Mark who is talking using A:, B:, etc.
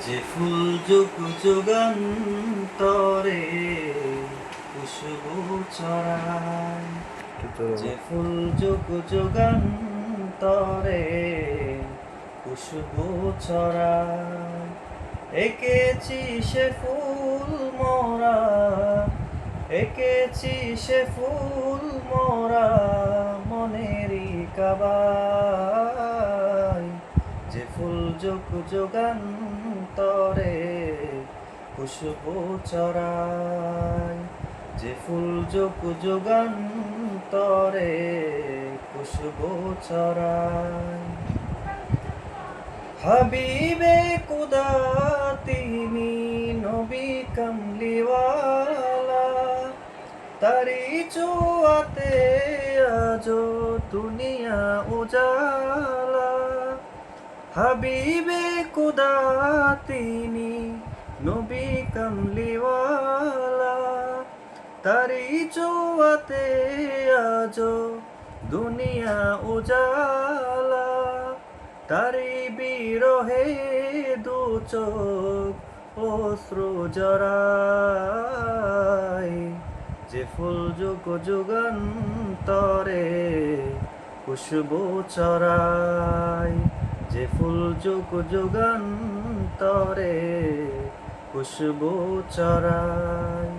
A: যে ফুল যুগ যুগান্তরে খুশবু ছড়ায়, যে ফুল যুগ যুগান্তরে খুশবু ছড়ায়, এঁকেছি সে ফুল মোরা, এঁকেছি সে ফুল মোরা মনেরই কাবায়। যে ফুল যুগ যুগান্তরে খুশবু ছড়ায়, যে ফুল যুগ যুগান্তরে খুশবু ছড়ায়। হাবিবে খুদা তিনি নবী কামলিওয়ালা, তারি ছোঁয়াতে আজো দুনিয়া উজালা। হাবিবে খুদা তিনি নবী কামলিওয়ালা, তারি ছোঁয়াতে আজো দুনিয়া উজালা। তারি বিরহে দু চোখ অশ্রু জড়ায়, যে ফুল যুগ যুগান্তরে খুশবু ছড়ায়, যে ফুল যুগ যুগান্তরে খুশবু ছড়ায়।